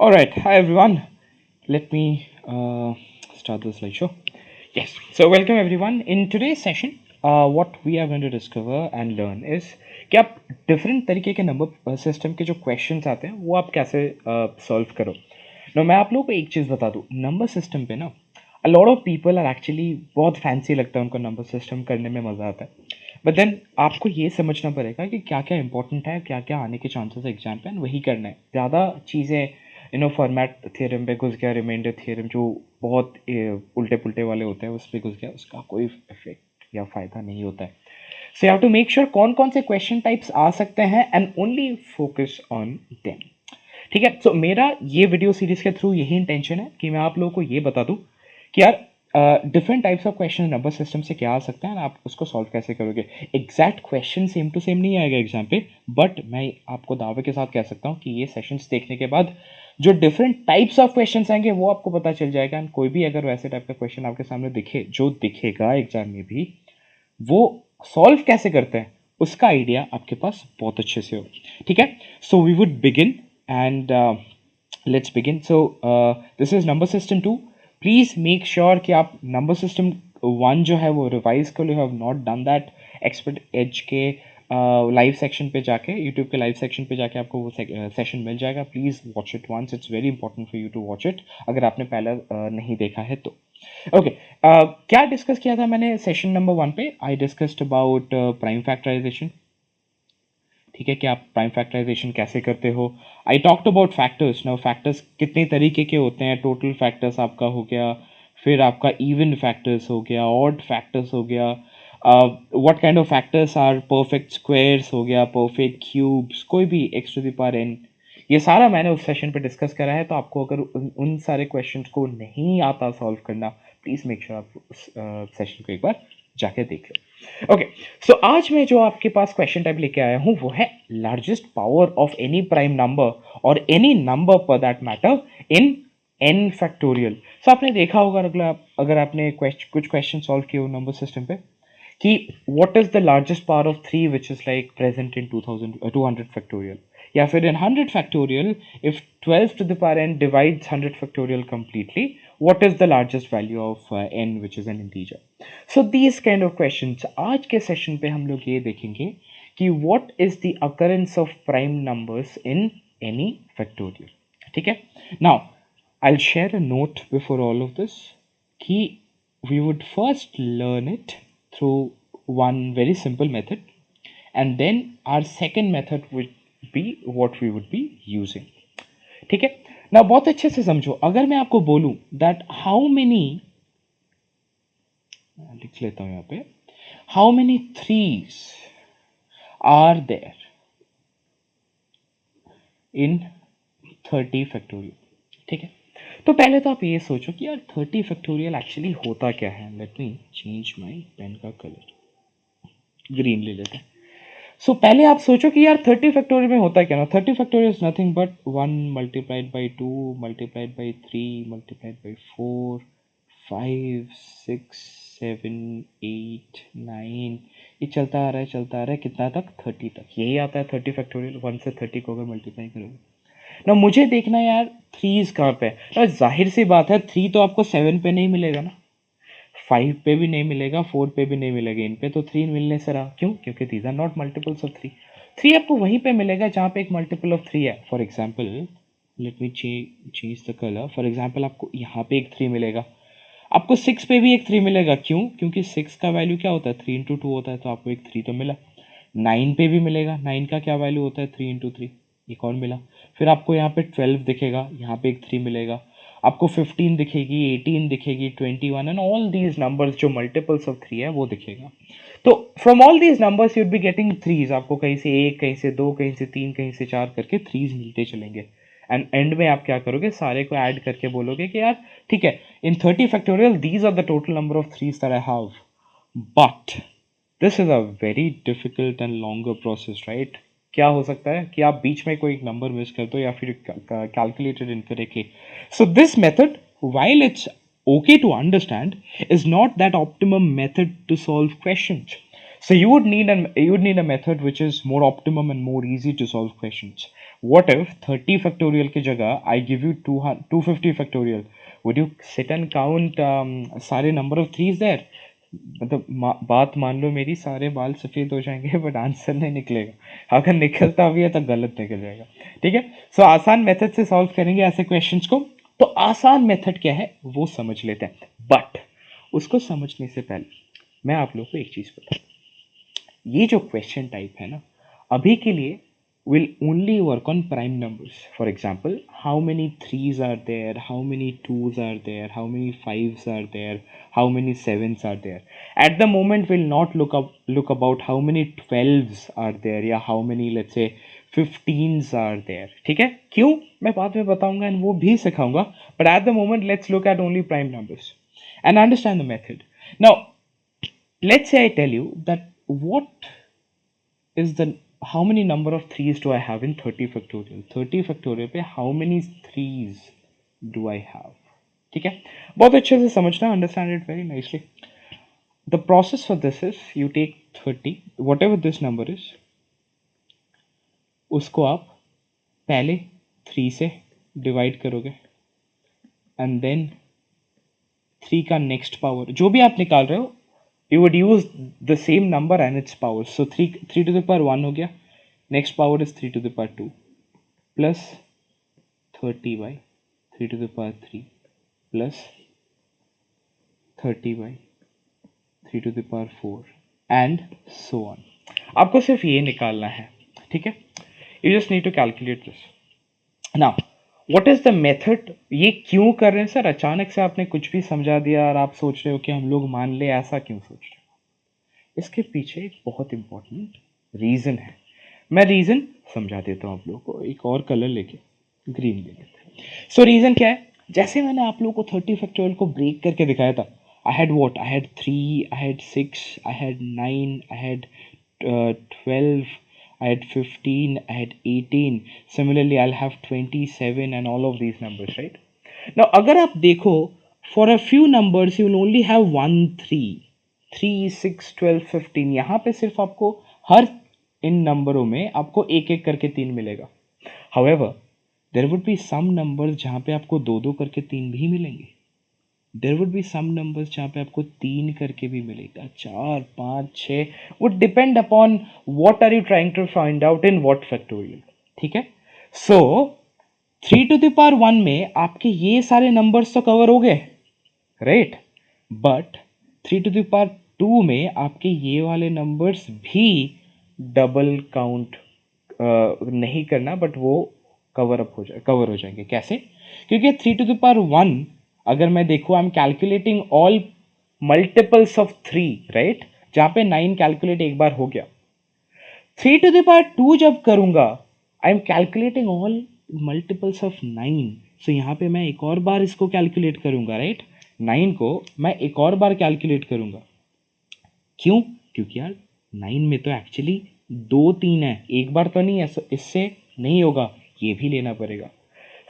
All right, hi everyone. Let me start the slideshow. Yes, so welcome everyone. In today's session, what we are going to discover and learn is कि आप different तरीके के number system के जो questions आते हैं वो आप कैसे सॉल्व करो. नो मैं आप लोगों को एक चीज़ बता दूं, नंबर सिस्टम पे ना a lot of people are actually बहुत फैंसी लगता है उनको नंबर सिस्टम करने में मज़ा आता है. बट देन आपको ये समझना पड़ेगा कि क्या क्या इंपॉर्टेंट है, क्या क्या आने के चांसेस एग्जाम पे, वही करना है. ज़्यादा चीज़ें फॉर्मेट थ्योरम पे घुस गया, रिमाइंडर थ्योरम जो बहुत उल्टे पुल्टे वाले होते हैं उस पर घुस गया, उसका कोई इफेक्ट या फ़ायदा नहीं होता है. So you have to make sure कौन कौन से क्वेश्चन टाइप्स आ सकते हैं and only focus on them. ठीक है, सो मेरा ये वीडियो सीरीज के थ्रू यही इंटेंशन है कि मैं आप लोगों को ये बता दूं कि यार different types of question number system से क्या आ सकता है, आप उसको सॉल्व कैसे करोगे. Exact question same to same नहीं आएगा एग्जाम पे, बट मैं आपको दावे के साथ कह सकता हूँ कि ये सेशंस देखने के बाद जो डिफरेंट टाइप्स ऑफ क्वेश्चंस आएंगे वो आपको पता चल जाएगा. एंड कोई भी अगर वैसे टाइप का क्वेश्चन आपके सामने दिखे, जो दिखेगा एग्जाम में भी, वो सॉल्व कैसे करते हैं उसका आइडिया आपके पास बहुत अच्छे से हो. ठीक है, so we would begin and let's begin. So this is number system 2. Please make sure कि आप नंबर सिस्टम 1 जो है वो रिवाइज कर लो. Have not done that. Expert edge के लाइव सेक्शन पे जाके, यूट्यूब के लाइव सेक्शन पे जाके आपको वो सेशन मिल जाएगा. Please watch it once. It's very important for you to watch it अगर आपने पहले नहीं देखा है तो. ओके, क्या डिस्कस किया था मैंने सेशन नंबर 1 पे. I discussed about prime factorization. ठीक है, कि आप प्राइम फैक्टराइजेशन कैसे करते हो. I talked about factors. Now factors कितने तरीके के होते हैं. टोटल फैक्टर्स आपका हो गया, फिर आपका इवन फैक्टर्स हो गया, ऑड फैक्टर्स हो गया, what kind of factors are perfect squares हो गया, परफेक्ट क्यूब्स, कोई भी X to the power N. ये सारा मैंने उस सेशन पे डिस्कस करा है. तो आपको अगर उन सारे क्वेश्चंस को नहीं आता सॉल्व करना, प्लीज मेक श्योर आप उस सेशन को एक बार जाके देख लो. ओके, सो आज मैं जो आपके पास क्वेश्चन टाइप लेके आया हूं वो है largest power of any prime number और any number for that matter in N factorial. So आपने देखा होगा अगर आपने कुछ क्वेश्चन सॉल्व किए हो नंबर सिस्टम पे कि what is the largest power of 3 which is like present in 200 factorial, या फिर in 100 factorial, if 12 to the power n divides 100 factorial completely, what is the largest value of n which is an integer. So these kind of questions आज के session पे हम लोग ये देखेंगे कि what is the occurrence of prime numbers in any factorial. ठीक है, now I'll share a note before all of this कि we would first learn it through one very simple method, and then our second method would be what we would be using. ठीक है ना, बहुत अच्छे से समझो. अगर मैं आपको बोलूं दैट हाउ मेनी, लिख लेता हूं यहां पे, how many threes are there in 30 factorial. ठीक है, तो पहले तो आप ये सोचो कि यार 30 फैक्टोरियल एक्चुअली होता क्या है. Let me change my pen का कलर, ग्रीन ले लेते हैं. सो पहले आप सोचो कि यार 30 फैक्टोरियल में होता क्या ना. 30 factorial is nothing but 1 multiplied by 2 multiplied by 3 multiplied by 4 5 6 7 8 9. ये चलता आ रहा है कितना तक, 30 तक. यही आता है 30 फैक्टोरियल. 1 से 30 को अगर मल्टीप्लाई करोगे ना, मुझे देखना है यार थ्रीज कहाँ पे है. ना जाहिर सी बात है 3 तो आपको 7 पे नहीं मिलेगा ना, 5 पे भी नहीं मिलेगा, 4 पे भी नहीं मिलेगा. इन पे तो 3 मिलने से रहा. क्यों? क्योंकि these are not multiples of 3. 3 आपको वहीं पे मिलेगा जहाँ पे एक मल्टीपल ऑफ 3 है. For example let me change the colour. For example आपको यहाँ पे एक 3 मिलेगा, आपको 6 पे भी एक 3 मिलेगा. क्यों? क्योंकि 6 का वैल्यू क्या होता है, 3 इंटू 2 होता है, तो आपको एक 3 तो मिला. 9 पे भी मिलेगा. 9 का क्या वैल्यू होता है, 3 इंटू 3, एक और मिला. फिर आपको यहाँ पे 12 दिखेगा, यहाँ पे एक 3 मिलेगा. आपको 15 दिखेगी, 18 दिखेगी, 21 एंड ऑल दीज नंबर्स जो मल्टीपल्स ऑफ 3 है वो दिखेगा. तो from all these numbers you'd be getting threes. आपको कहीं से 1, कहीं से 2, कहीं से 3, कहीं से 4 करके थ्रीज मिलते चलेंगे. एंड एंड में आप क्या करोगे, सारे को ऐड करके बोलोगे कि यार ठीक है, in 30 factorial these are the total number of threes that I have. But this is a very difficult and longer process, right. क्या हो सकता है कि आप बीच में कोई एक नंबर मिस कर दो या फिर calculated incorrectly. So this method, while it's okay to understand, is not that optimum method to solve questions. So you would need a method which is more optimum and more easy to solve questions. What if 30 factorial की जगह I give you 250 factorial? Would you sit and count सारे number of threes there? मतलब बात मान लो मेरी, सारे बाल सफेद हो जाएंगे बट आंसर नहीं निकलेगा। अगर निकलता भी है तो गलत निकल जाएगा। ठीक है, सो आसान मेथड से सॉल्व करेंगे ऐसे क्वेश्चंस को। तो आसान मेथड क्या है वो समझ लेते हैं, बट उसको समझने से पहले मैं आप लोगों को एक चीज बता, ये जो क्वेश्चन टाइप है ना, अभी के लिए will only work on prime numbers. For example, how many threes are there, how many twos are there, how many fives are there, how many sevens are there. At the moment we'll not look about how many 12s are there या how many let's say 15s are there. ठीक है, क्यों मैं बाद में बताऊंगा and वो भी सिखाऊंगा, but at the moment let's look at only prime numbers and understand the method. Now let's say I tell you that what is the how many number of threes do I have in 30 factorial? 30 factorial पे how many threes do I have? ठीक है, बहुत अच्छे से समझना, understand it very nicely. The process for this is you take 30, whatever this number is, उसको आप पहले 3 से डिवाइड करोगे एंड देन 3 का नेक्स्ट पावर जो भी आप निकाल रहे हो, you would use the same number and its powers. So 3 to the power 1 हो गया, next power is 3 to the power 2 plus 30 by 3 to the power 3 plus 30 by 3 to the power 4 and so on. आपको सिर्फ ये निकालना है, ठीक है, you just need to calculate this. Now what is the method? ये क्यों कर रहे हैं सर? अचानक से आपने कुछ भी समझा दिया और आप सोच रहे हो कि हम लोग मान ले, ऐसा क्यों सोच रहे हो? इसके पीछे एक बहुत इंपॉर्टेंट रीजन है। मैं रीजन समझा देता हूँ आप लोगों को, एक और कलर लेके ग्रीन ले लेते हैं। सो रीजन क्या है? जैसे मैंने आप लोगों को 30 फैक्टोरियल को ब्रेक करके दिखाया था, I had what, I had 3, I had 6, I had 9, I had 12, I had 15, I had 18. Similarly, I'll have 27 and all of these numbers, right? Now, अगर आप देखो, for a few numbers, you will only have 1, 3, 3, 6, 12, 15. यहाँ पे सिर्फ आपको हर इन नंबरों में आपको एक एक करके 3 मिलेगा. However, there would be some numbers जहाँ पे आपको दो दो करके 3 भी मिलेंगे. There would be some numbers जहाँ पे आपको 3 करके भी मिलेगा, 4, 5, 6, would depend upon what are you trying to find out in what factorial. ठीक है, सो 3 to the power 1 में आपके ये सारे नंबर्स तो कवर हो गए, right, but 3 to the power 2 में आपके ये वाले नंबर्स भी डबल काउंट नहीं करना, बट वो कवर हो जाएंगे. कैसे? क्योंकि 3 to the power 1 अगर मैं देखूँ, आई am calculating all multiples of 3, right, जहाँ पे 9 कैलकुलेट एक बार हो गया. 3 to the power 2 जब करूँगा, आई am calculating all multiples of 9. सो यहाँ पे मैं एक और बार इसको कैलकुलेट करूँगा, राइट, 9 को मैं एक और बार कैलकुलेट करूँगा. क्यों? क्योंकि यार 9 में तो एक्चुअली 2 3 है, एक बार तो नहीं है, इससे नहीं होगा, ये भी लेना पड़ेगा.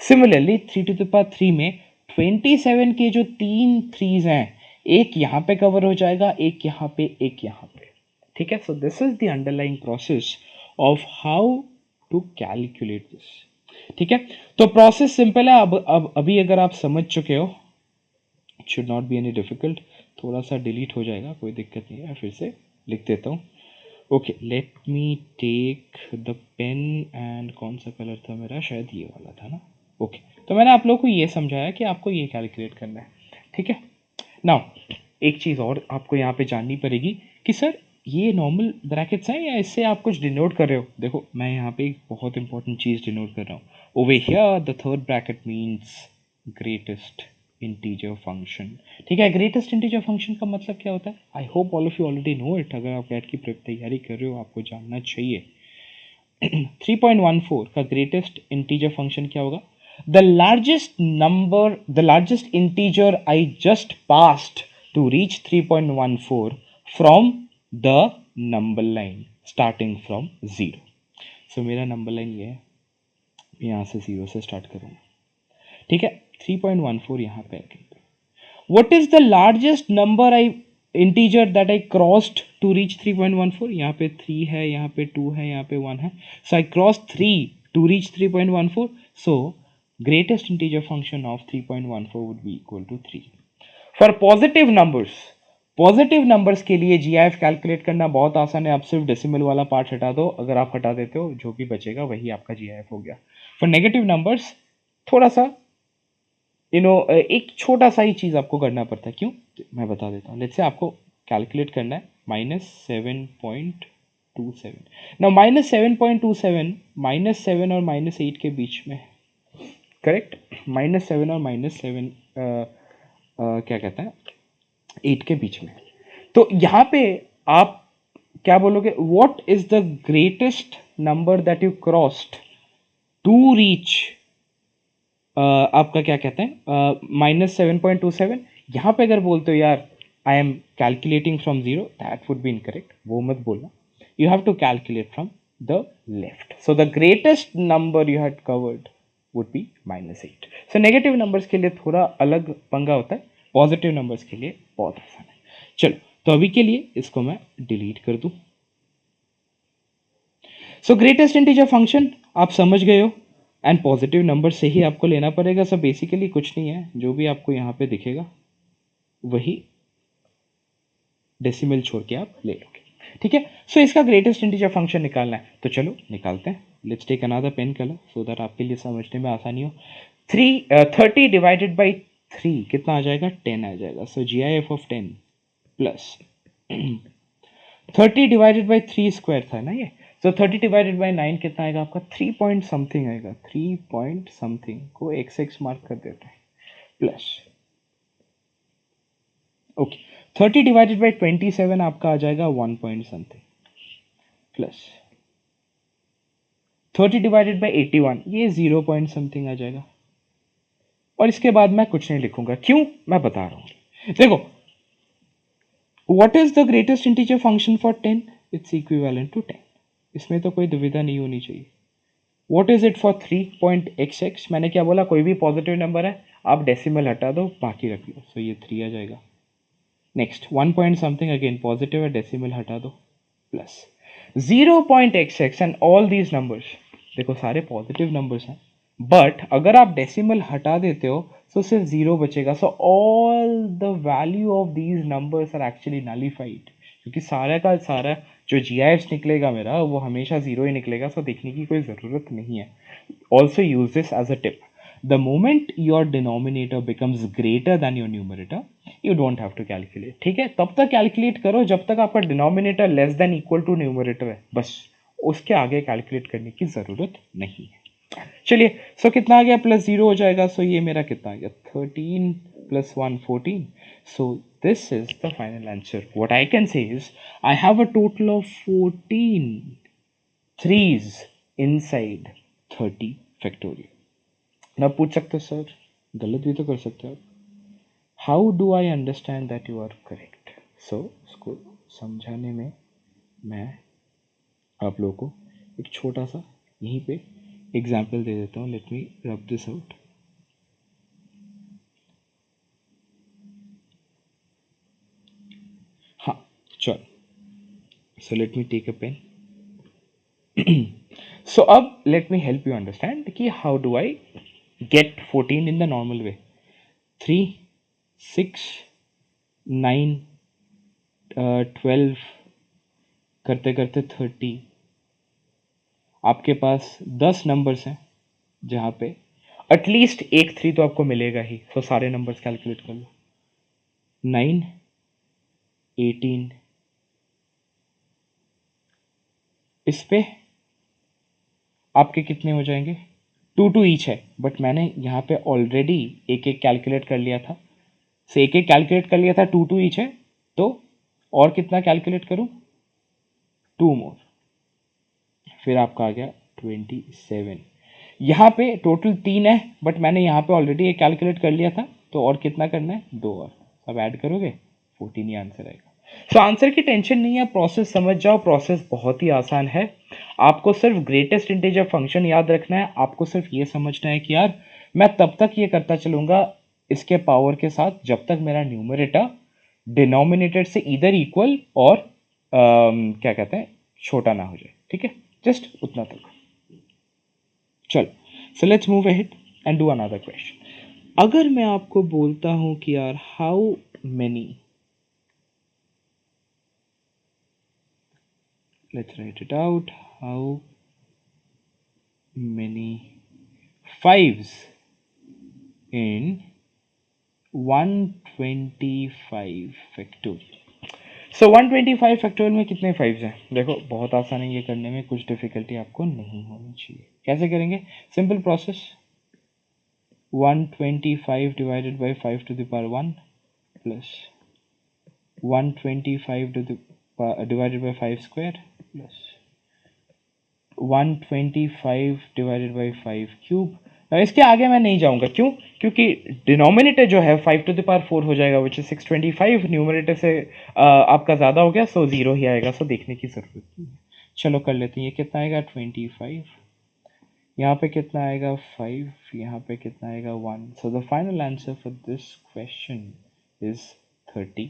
सिमिलरली 3 to the power 3 में 27 के जो 3 3s हैं, एक यहाँ पे कवर हो जाएगा, एक यहाँ पे, एक यहाँ पे. ठीक है, so this is the underlying process of how to calculate this. ठीक है, तो प्रोसेस सिंपल है. अब अभी अगर आप समझ चुके हो, it should not be any difficult. थोड़ा सा डिलीट हो जाएगा, कोई दिक्कत नहीं है, फिर से लिख देता हूँ. Okay, let me take the pen and कौन सा कलर था मेरा, शायद ये वाला था ना. ओके, तो मैंने आप लोगों को ये समझाया कि आपको ये कैलकुलेट करना है. ठीक है, नाउ एक चीज़ और आपको यहाँ पे जाननी पड़ेगी कि सर ये नॉर्मल ब्रैकेट्स हैं या इससे आप कुछ डिनोट कर रहे हो. देखो, मैं यहाँ पे एक बहुत इंपॉर्टेंट चीज़ डिनोट कर रहा हूँ. Over here the third bracket means greatest integer function. ठीक है, ग्रेटेस्ट इंटीजर फंक्शन का मतलब क्या होता है? I hope all of you already know it. अगर आप कैट की तैयारी कर रहे हो, आपको जानना चाहिए. 3.14 का ग्रेटेस्ट इंटीजर फंक्शन क्या होगा? The largest integer I just passed to reach 3.14 from the number line starting from 0. So मेरा number line ये है, यहाँ से 0 से start करूँगा. ठीक है, 3.14 यहाँ पे है. What is the largest number integer that I crossed to reach 3.14? यहाँ पे 3 है, यहाँ पे 2 है, यहाँ पे 1 है. So I crossed 3 to reach 3.14. So greatest integer function of 3.14 would be equal to 3. For positive numbers के लिए GIF कैलकुलेट करना बहुत आसान है. आप सिर्फ डेसिमल वाला पार्ट हटा दो. अगर आप हटा देते हो जो भी बचेगा वही आपका GIF हो गया. फॉर नेगेटिव नंबर्स थोड़ा सा एक छोटा सा ही चीज आपको करना पड़ता है. क्यों? मैं बता देता हूँ. लेट्स से आपको कैलकुलेट करना है -7.27. नाउ -7.27 -7 और -8 के बीच में, करेक्ट. -7 और -7 क्या कहते हैं 8 के बीच में. तो यहाँ पे आप क्या बोलोगे? What is the greatest number that you crossed to reach आपका क्या कहते हैं -7.27. यहाँ पे अगर बोलते हो यार I am calculating from zero, that would be incorrect. वो मत बोलना. You have to calculate from the left. So the greatest number you had covered would be -8. So negative numbers के लिए थोड़ा अलग पंगा होता है, पॉजिटिव नंबर्स के लिए बहुत आसान है. चलो तो अभी के लिए इसको मैं डिलीट कर दूं. सो ग्रेटेस्ट इंटीजर फंक्शन आप समझ गए हो, एंड पॉजिटिव नंबर से ही आपको लेना पड़ेगा. सो बेसिकली कुछ नहीं है, जो भी आपको यहाँ पे दिखेगा वही डेसिमल छोड़ के आप ले लोगे. ठीक है. सो इसका ग्रेटेस्ट इंटीजर फंक्शन निकालना है, तो चलो निकालते हैं. Let's take another pen colour so that आपके लिए समझने में आसानी हो. 30 डिवाइडेड बाई 3 कितना आ जाएगा? 10 आ जाएगा. सो GIF of 10 plus 30 divided by 3 square था ना ये. सो 30 डिवाइडेड बाई 9 कितना आएगा आपका? 3 पॉइंट समथिंग आएगा. 3 पॉइंट समथिंग को XX मार्क कर देते हैं प्लस. ओके. 30 डिवाइडेड बाई 27 आपका आ जाएगा 1 point something plus 30 divided by 81 ये 0 पॉइंट समथिंग आ जाएगा. और इसके बाद मैं कुछ नहीं लिखूंगा. क्यों? मैं बता रहा हूं. देखो, what is the greatest integer function for 10? It's equivalent to 10. इसमें तो कोई दुविधा नहीं होनी चाहिए. What is it for 3.xx? मैंने क्या बोला? कोई भी पॉजिटिव नंबर है आप डेसिमल हटा दो, बाकी रख लो. सो ये 3 आ जाएगा. Next 1 point something again positive है, डेसिमल हटा दो plus 0.xx and all these numbers. देखो सारे पॉजिटिव नंबर्स हैं, बट अगर आप डेसिमल हटा देते हो तो सिर्फ 0 बचेगा. So all the value of these numbers are actually nullified, क्योंकि सारा का सारा जो GIFs निकलेगा मेरा वो हमेशा 0 ही निकलेगा. सो देखने की कोई ज़रूरत नहीं है. Also use this as a tip. The moment your denominator becomes greater than your numerator, you don't have to calculate. ठीक है. तब तक कैलकुलेट करो जब तक आपका denominator less than equal to numerator है, बस उसके आगे कैलकुलेट करने की जरूरत नहीं है. चलिए. सो कितना आ गया? +0 हो जाएगा. सो ये मेरा कितना आ गया? 13 + 1 14. सो this is the final answer. What I can say is I have a total of 14 threes inside 30 factorial. ना पूछ सकते सर, गलत भी तो कर सकते हो आप. How do I understand that you are correct? So उसको समझाने में मैं आप लोगों को एक छोटा सा यहीं पे एग्जाम्पल दे देता हूँ. Let me rub this out. हाँ चल. So let me take a pen. So अब let me help you understand कि how do I get 14 in the normal way. 3 6 9 12 करते करते 30. आपके पास 10 नंबर्स हैं जहाँ पे एटलीस्ट एक 3 तो आपको मिलेगा ही. तो सारे नंबर्स कैलकुलेट कर लो. 9 18 इस पे आपके कितने हो जाएंगे? 2 ईच है, बट मैंने यहाँ पे ऑलरेडी एक एक कैलकुलेट कर लिया था. से एक एक कैलकुलेट कर लिया था. 2 ईच है, तो और कितना कैलकुलेट करूँ? 2 मोर. फिर आपका आ गया 27. यहाँ पे टोटल 3 है, बट मैंने यहाँ पे ऑलरेडी एक कैलकुलेट कर लिया था, तो और कितना करना है? 2 और. अब ऐड करोगे 14 ही आंसर आएगा. सो आंसर की टेंशन नहीं है, प्रोसेस समझ जाओ. प्रोसेस बहुत ही आसान है. आपको सिर्फ ग्रेटेस्ट इंटीजर फंक्शन याद रखना है. आपको सिर्फ ये समझना है कि यार मैं तब तक ये करता चलूंगा इसके पावर के साथ जब तक मेरा न्यूमरेटर डिनोमिनेटर से इधर इक्वल और क्या कहते हैं छोटा ना हो जाए. ठीक है. जस्ट उतना तक. चलो, so let's move ahead and do another question. अगर मैं आपको बोलता हूं कि यार how many, let's write it out, how many fives in 125 factorial. So 125 factorial में कितने फाइव्स हैं? देखो बहुत आसान है ये करने में, कुछ डिफिकल्टी आपको नहीं होनी चाहिए। कैसे करेंगे? Simple process, 125 divided by 5 to the power 1 plus 125 to the divided by 5 square plus 125 divided by 5 cube. इसके आगे मैं नहीं जाऊंगा, क्यों? क्योंकि डिनोमिनेटर जो है 5 टू द पावर 4 हो जाएगा, विच इज 625। न्यूमरेटर से आपका ज़्यादा हो गया, सो जीरो ही आएगा, सो देखने की ज़रूरत नहीं है। चलो कर लेते हैं। ये कितना आएगा? 25। यहाँ पे कितना आएगा? 5। यहाँ पे कितना आएगा? 1। So the final answer for this question is 31।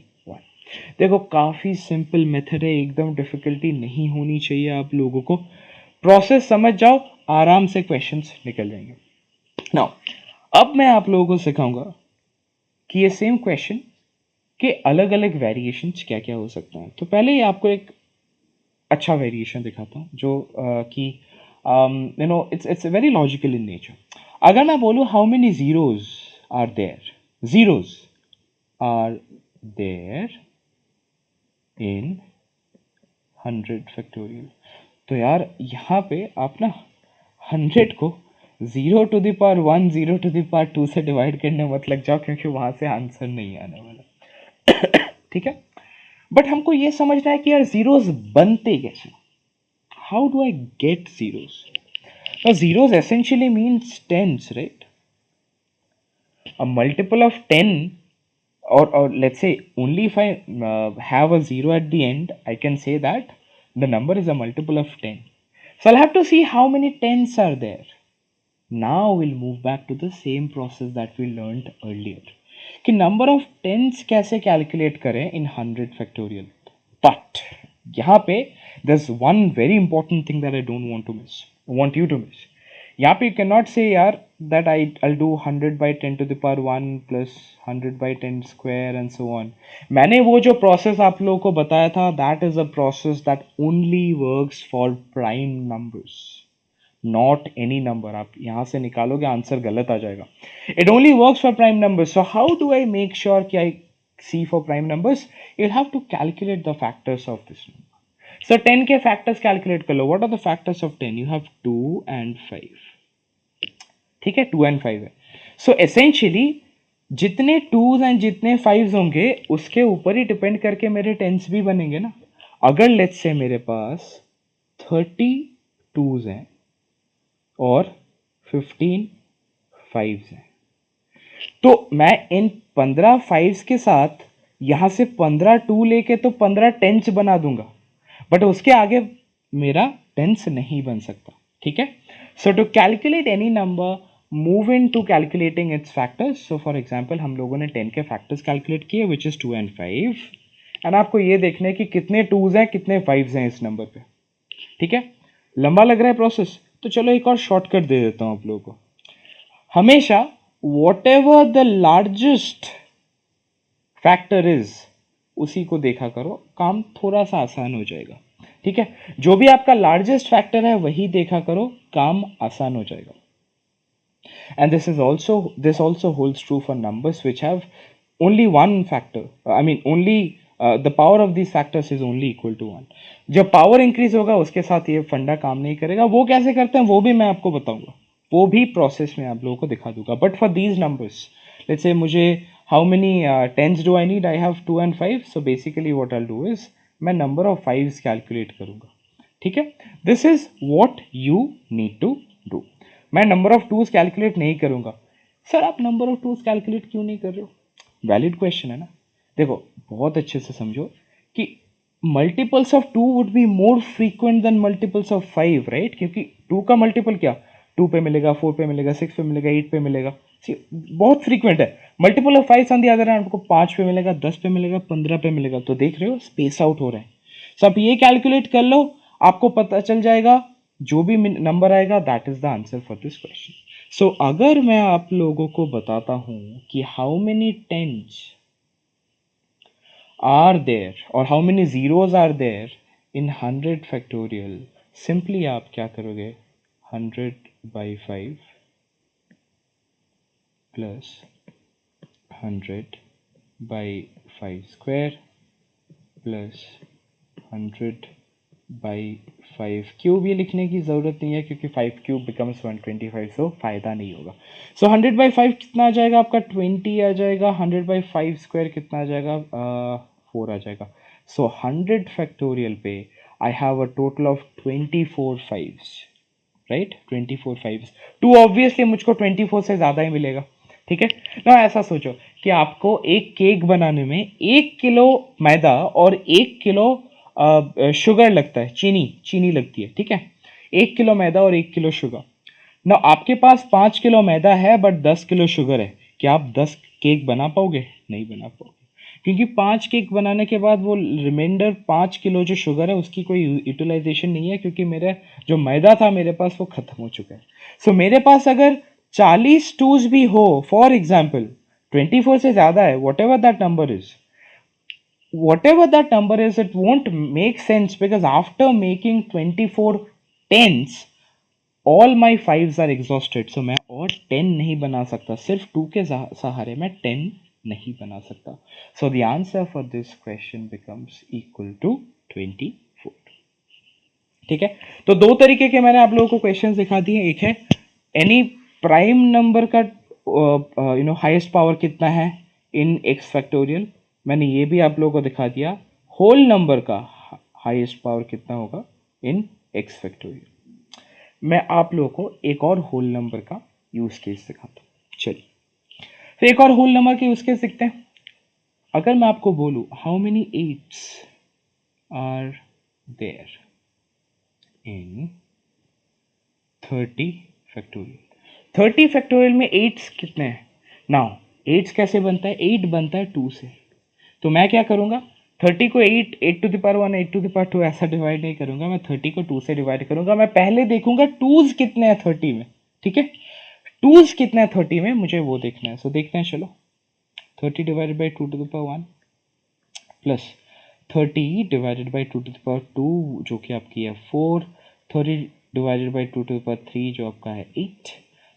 देखो काफ़ी सिंपल मेथड है, एकदम डिफिकल्टी नहीं होनी चाहिए आप लोगों को। प्रोसेस समझ जाओ, आराम से क्वेश्चंस निकल जाएंगे। नाउ अब मैं आप लोगों को सिखाऊंगा कि ये सेम क्वेश्चन के अलग अलग वेरिएशंस क्या क्या हो सकते हैं। तो पहले ही आपको एक अच्छा वेरिएशन दिखाता हूँ जो कि you know it's very logical in nature. अगर मैं बोलूँ how many zeros are there, zeros are there in 100 factorial, तो यार यहाँ पे आप ना 100 को 0 to the power 1 0 to the power 2 से डिवाइड करने मत लग जाओ, क्योंकि वहां से आंसर नहीं आने वाला। ठीक है, बट हमको ये समझना है कि यार जीरोस बनते कैसे। How do I get zeros? Zeros essentially means tens, right? A multiple of 10, or let's say only if I have a 0 at the end, I can say that the number is a multiple of 10. So I'll have to see how many tens are there. Now we'll move back to the same process that we learned earlier कि number of tens कैसे calculate करें in 100 factorial. But यहाँ पे there's one very important thing that I don't want you to miss. यहाँ पे you cannot say यार that I'll do 100 by 10 to the power 1 plus 100 by 10 square and so on. मैंने वो जो process आप लोगों को बताया था, that is a process that only works for prime numbers, not any number. आप यहाँ से निकालोगे आंसर गलत आ जाएगा. It only works for prime numbers. So how do I make sure कि I see for prime numbers? You'll have to calculate the factors of this number. So 10 के factors calculate कर लो. What are the factors of 10? You have 2 and 5. ठीक है, 2 and 5 है. So essentially जितने 2s and जितने 5s होंगे उसके ऊपर ही डिपेंड करके मेरे 10s भी बनेंगे ना. अगर लेट्स से मेरे पास 30 2s हैं और 15 5s हैं, तो मैं इन 15 5s के साथ यहां से 15 2 लेके तो 15 10s बना दूंगा, बट उसके आगे मेरा 10s नहीं बन सकता. ठीक है, so to calculate any number move into calculating its factors. So for example हम लोगों ने 10 के फैक्टर्स कैलकुलेट किए विच इज 2 and 5, एंड आपको ये देखना है कि कितने 2s हैं कितने 5s हैं इस नंबर पे. ठीक है, लंबा लग रहा है प्रोसेस, तो चलो एक और शॉर्टकट दे देता हूं आप लोगों को. हमेशा what ever the largest factor is उसी को देखा करो, काम थोड़ा सा आसान हो जाएगा. ठीक है, जो भी आपका लार्जेस्ट फैक्टर है वही देखा करो, काम आसान हो जाएगा. And this also holds true for numbers which have only one factor. I mean only the power of these factors is only equal to 1. जब पावर इंक्रीज होगा उसके साथ ये फंडा काम नहीं करेगा. वो कैसे करते हैं वो भी मैं आपको बताऊंगा, वो भी प्रोसेस में आप लोगों को दिखा दूंगा. But for these numbers, let's say मुझे how many tens do I need? I have 2 and 5. So basically what I will do is मैं नंबर ऑफ 5s कैलकुलेट करूंगा. ठीक है, this is what you need to do. मैं number of 2s calculate नहीं करूंगा. Sir आप number of 2s calculate क्यों नहीं कर रहे हो? वैलिड क्वेश्चन है ना. देखो बहुत अच्छे से समझो कि multiples of 2 would be more frequent than multiples of 5, right? क्योंकि 2 का मल्टीपल क्या 2 पे मिलेगा, 4 पे मिलेगा, 6 पे मिलेगा, 8 पे मिलेगा. बहुत फ्रीक्वेंट है. Multiple of 5 on the other hand आपको 5 पे मिलेगा, 10 पे मिलेगा, 15 पे मिलेगा. तो देख रहे हो स्पेस आउट हो रहा है. सो आप ये कैलकुलेट कर लो, आपको पता चल जाएगा जो भी नंबर आएगा that is the answer for this question. So अगर मैं आप लोगों को बताता हूं कि how many tens are there और how many zeros are there in 100 factorial, simply आप क्या करोगे, 100/5 प्लस 100/5 स्क्वायर प्लस 100/5 क्यूब. ये लिखने की ज़रूरत नहीं है क्योंकि 5 क्यूब बिकम्स 125, सो फ़ायदा नहीं होगा. सो 100/5 कितना आ जाएगा आपका, 20 आ जाएगा. 100/5 स्क्वायर कितना आ जाएगा, 4 आ जाएगा. सो 100 फैक्टोरियल पे आई have a total of 24 fives, right. 24 fives. 2 obviously मुझको 24 से ज़्यादा ही मिलेगा. ठीक है ना. ऐसा सोचो कि आपको एक केक बनाने में 1 किलो मैदा और 1 किलो शुगर लगता है, चीनी लगती है. ठीक है, 1 किलो मैदा और 1 किलो शुगर. ना आपके पास 5 किलो मैदा है बट 10 किलो शुगर है. क्या आप 10 केक बना पाओगे? नहीं बना पाओगे, क्योंकि 5 केक बनाने के बाद वो रिमाइंडर 5 किलो जो शुगर है उसकी कोई यूटिलाइजेशन नहीं है, क्योंकि मेरा जो मैदा था मेरे पास वो खत्म हो चुका है. सो मेरे पास अगर 40 टूज भी हो, फॉर एग्जाम्पल 24 से ज़्यादा है, whatever that number is, it won't make sense because after making 24 tens, all my fives are exhausted. So मैं और 10 नहीं बना सकता, सिर्फ 2 के सहारे मैं 10 नहीं बना सकता. So the answer for this question becomes equal to 24. ठीक है, तो दो तरीके के मैंने आप लोगों को क्वेश्चंस दिखा दिए. एक है एनी प्राइम नंबर का हाईएस्ट पावर कितना है इन एक्स फैक्टोरियल. मैंने ये भी आप लोगों को दिखा दिया होल नंबर का हाईएस्ट पावर कितना होगा इन एक्स फैक्टोरियल. मैं आप लोगों को एक और होल नंबर का यूज केस दिखाता हूँ. चलिए, तो एक और होल नंबर के यूज केस दिखते हैं. अगर मैं आपको बोलूं how many eights are there in 30 factorial. 30 factorial में 8 कितने हैं? नाउ 8 कैसे बनता है? 8 बनता है 2 से. तो मैं क्या करूंगा, 30 को 8 to the power 1, 8 to the power 2 ऐसा डिवाइड नहीं करूंगा. मैं 30 को 2 से डिवाइड करूंगा. मैं पहले देखूंगा टूज कितने हैं 30 में. ठीक है, टूज कितने हैं 30 में, मुझे वो देखना है. सो देखते हैं, चलो. 30 divided by 2 to the power 1 plus 30 divided by 2 to the power 2 जो कि आपकी है 4. 30 divided by 2 to the power 3 जो आपका है 8.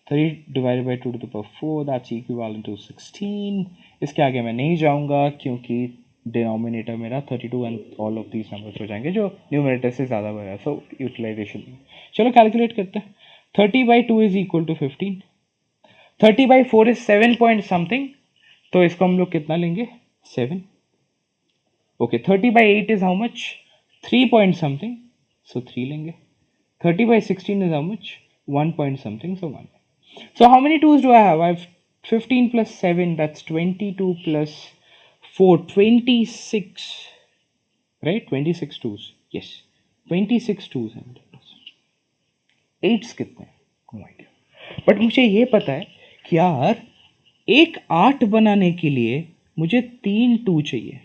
30 divided by 2 to the power 4 that's equivalent to 16. इसके आगे मैं नहीं जाऊंगा क्योंकि डिनोमिनेटर मेरा 32 and all of these numbers हो जाएंगे जो न्यूमरेटर से ज़्यादा बड़ा है. सो यूटिलाइजेशन. चलो कैलकुलेट करते हैं. 30/2 is equal to 15. 30/4 is 7 point something, तो इसको हम लोग कितना लेंगे, 7. Okay, 30/8 is how much, 3 point something, so 3 लेंगे. 30/16 is how much, 1 point something, so 1. So how many twos do I have? I have 15 plus 7, that's 22 plus 4, 26. Right? 26 twos. Yes. 26 twos हैं मेरे पास. 8s कितने हैं? No idea. But मुझे ये पता है कि यार एक 8 बनाने के लिए मुझे 3 2 चाहिए.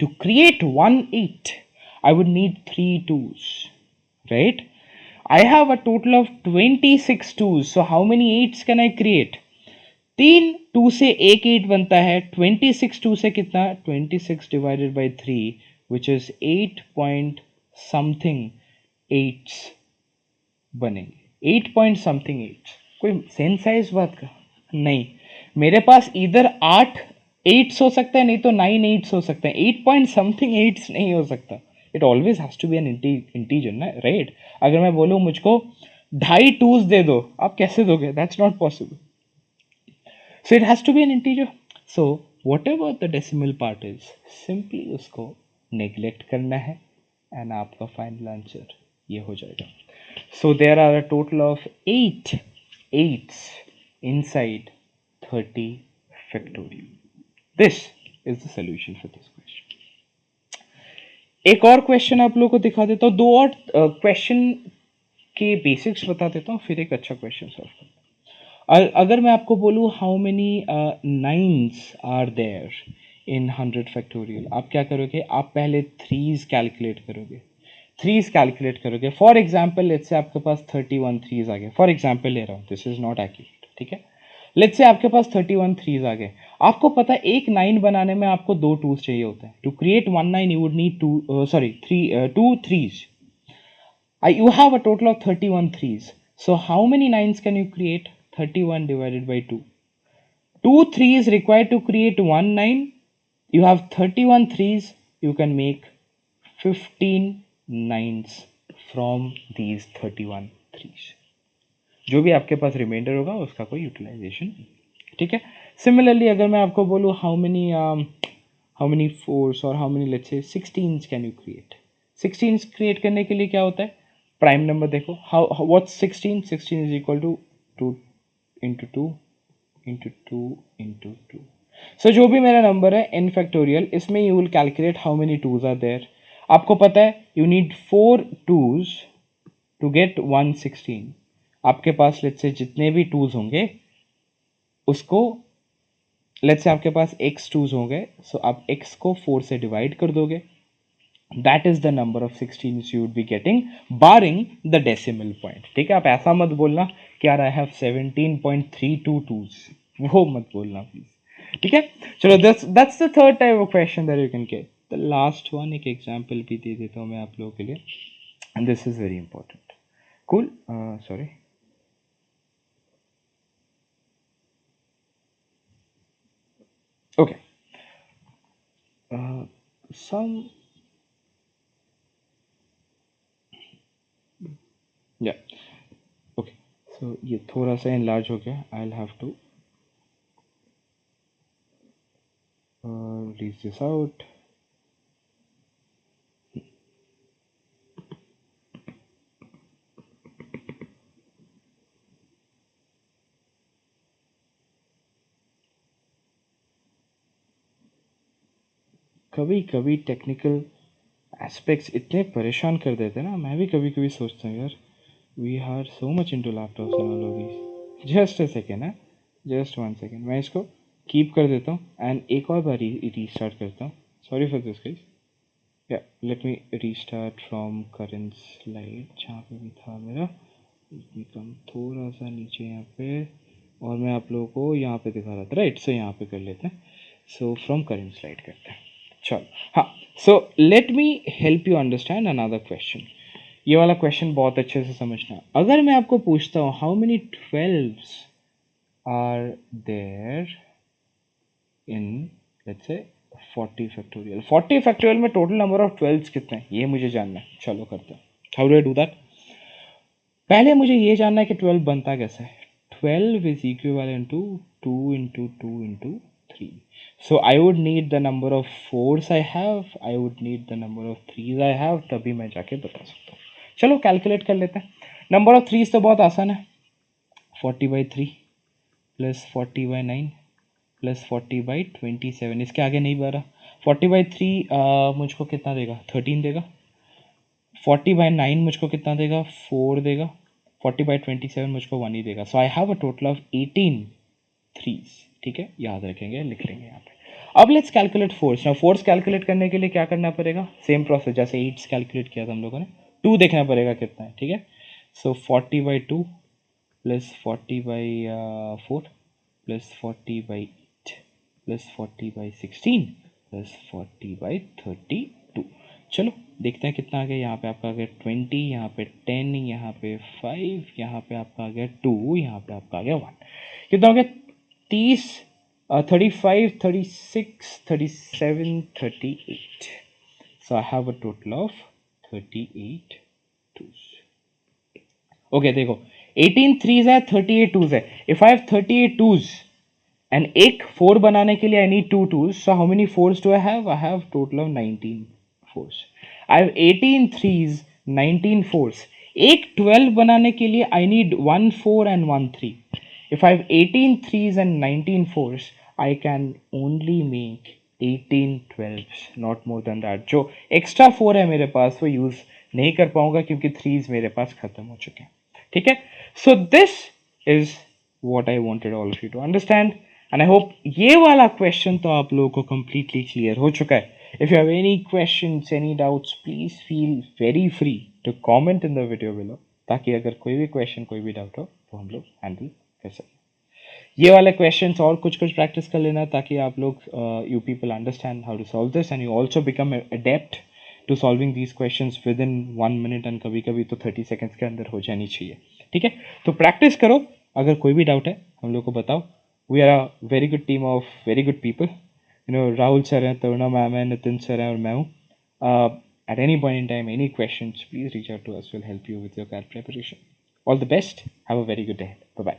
To create 1 8, I would need 3 twos. Right? I have a total of 26 twos. So how many 8s can I create? 3 2 से एक 8 बनता है. 26 2 से कितना? 26 divided by 3 which is 8 point something 8s बनेंगे. 8 पॉइंट समथिंग 8. कोई सेंस है इस बात का? नहीं. मेरे पास इधर 8 8s हो सकता है, नहीं तो 9 8s हो सकते हैं. 8 पॉइंट समथिंग 8s नहीं हो सकता. It always has to be an integer ना, राइट. अगर मैं बोलूँ मुझको 2.5 2s दे दो, आप कैसे दोगे? That's not possible. So it has to be an integer. So whatever the decimal part is, simply उसको नेग्लेक्ट करना है एंड आपका फाइनल आंसर ये हो जाएगा. So there are a total of 8 8s inside 30 factorial. This is the solution for this question. एक और question आप लोगों को दिखा देता हूँ. दो और क्वेश्चन के बेसिक्स बता देता हूँ, फिर एक अच्छा क्वेश्चन सॉल्व करता हूँ. अगर मैं आपको बोलूँ how many 9s are there in 100 factorial, आप क्या करोगे? आप पहले 3s कैलकुलेट करोगे. थ्रीज कैलकुलेट करोगे, फॉर एग्जाम्पल लेट्स से आपके पास 31 थ्रीज आ गए, फॉर एग्जाम्पल ले रहा हूँ, दिस इज नॉट एक्यूरेट, ठीक है। लेट्स से आपके पास 31 थ्रीज आ गए, आपको पता है एक 9 बनाने में आपको 2 टूज चाहिए होते हैं। To create 1 9 you would need two threes. You have a total of 31 threes. So how many nines can you create? 31 divided by 2. 2 threes required to create 1 9. You have 31 threes. You can make 15 nines from these 31 threes. जो भी आपके पास reminder होगा उसका कोई utilisation, ठीक है। Similarly अगर मैं आपको बोलूँ हाउ मेनी फोर्स और how many let's say 16 can you create, 16 create करने के लिए क्या होता है, प्राइम नंबर देखो, how what's 16, 16 is equal to 2 into 2 into 2 into 2। So जो भी मेरा नंबर है n फैक्टोरियल, इसमें you will calculate how many twos are there. आपको पता है you need 4 twos to get 116। आपके पास लेट्स से जितने भी टूज होंगे उसको, लेट्स से आपके पास x टूज होंगे, सो आप x को 4 से डिवाइड कर दोगे, that is the number of 16s you would be getting barring the decimal point, ठीक है। आप ऐसा मत बोलना कि यार I have 17.322, वो मत बोलना प्लीज, ठीक है। चलो that's the third type of question that you can get. The last one एक एग्जाम्पल भी दे देता हूँ मैं आप लोगों के लिए, and this is very important. Cool. Sorry. Okay. Some, yeah. Okay. So ये थोड़ा सा enlarge हो गया, I'll have to release this out. कभी कभी टेक्निकल एस्पेक्ट्स इतने परेशान कर देते हैं ना, मैं भी कभी कभी सोचता हूँ यार, we are so much into laptops and all of this. Just a second है, जस्ट 1 सेकेंड, मैं इसको कीप कर देता हूँ एंड एक और बार रीस्टार्ट करता हूँ। सॉरी फॉर दिस गाइस, या let me restart from current slide, जहाँ पे भी था मेरा, कम थोड़ा सा नीचे यहाँ पे, और मैं आप लोगों को यहाँ पे दिखा रहा था, राइट। सो यहाँ पे कर लेते हैं, सो फ्रॉम करंट स्लाइड करते हैं। चलो हाँ, सो let me help you understand another question. ये वाला क्वेश्चन बहुत अच्छे से समझना। अगर मैं आपको पूछता हूँ how many 12s are there in let's से 40 फैक्टोरियल, 40 फैक्टोरियल में टोटल नंबर ऑफ 12s कितने हैं ये मुझे जानना है। चलो करते हैं, how do I do that. पहले मुझे ये जानना है कि 12 बनता कैसे है। 12 is equivalent to 2 into 2 into 3. So I would need the number of 4s I have, I would need the number of 3s I have, तभी मैं जाके बता सकता हूँ। चलो कैलकुलेट कर लेते हैं। नंबर ऑफ 3s तो बहुत आसान है, 40/3 प्लस 40/9 प्लस 40/27, इसके आगे नहीं बढ़ रहा। 40/3 मुझको कितना देगा, 13 देगा। 40/9 मुझको कितना देगा, 4 देगा। 40/27 मुझको 1 ही देगा। So I have a total of 18 threes, ठीक है, याद रखेंगे, लिख लेंगे यहाँ पे। अब let's calculate fours. Now fours calculate करने के लिए क्या करना पड़ेगा, सेम प्रोसेस जैसे 8 कैलकुलेट किया था हम लोगों ने। 2 देखना पड़ेगा कितना है, ठीक है। सो 40/2 प्लस 40/4 प्लस 40/8 प्लस 40/16 प्लस 40/32। चलो देखते हैं कितना आ गया। यहाँ पे आपका आ गया 20, यहाँ पे 10, यहाँ पे 5, यहाँ पे आपका आ गया 2, यहाँ पे आपका आ गया 1। कितना हो गया, 30, 35, 36, 37, 38. So I have a total of 38 twos. Okay, देखो 18 threes है, 38 twos है। If I have 38 twos and एक 4 बनाने के लिए I need 2 twos. So how many 4s do I have? I have total of 19 4s. I have 18 threes, 19 4s. एक 12 बनाने के लिए I need 1 4 and 1 3. If I have 18 threes and 19 4s, I can only make 18 12s, not more than that. जो extra 4 है मेरे पास वो use नहीं कर पाऊंगा क्योंकि थ्रीज मेरे पास खत्म हो चुके हैं, ठीक है। So this is what I wanted all of you to understand, and I hope ये वाला क्वेश्चन तो आप लोगों को कंप्लीटली क्लियर हो चुका है। If you have any questions, any doubts, please feel very free to comment in the video below, ताकि अगर कोई भी क्वेश्चन कोई भी डाउट हो तो हम लोग हैंडल कर सकें. ये वाले क्वेश्चंस और कुछ कुछ प्रैक्टिस कर लेना ताकि आप लोग you people understand how to solve this and you also become adept to solving these questions within 1 minute and कभी कभी तो 30 सेकेंड्स के अंदर हो जानी चाहिए. ठीक है, तो प्रैक्टिस करो. अगर कोई भी डाउट है हम लोग को बताओ. We are a very good team of very good people. Rahul sir हैं, तरुणा मैम है, नितिन सर हैं और मैं हूँ. At any point in time, any questions, please reach out to us. We'll help you with your CAT preparation. All the best. Have a very good day. Bye bye.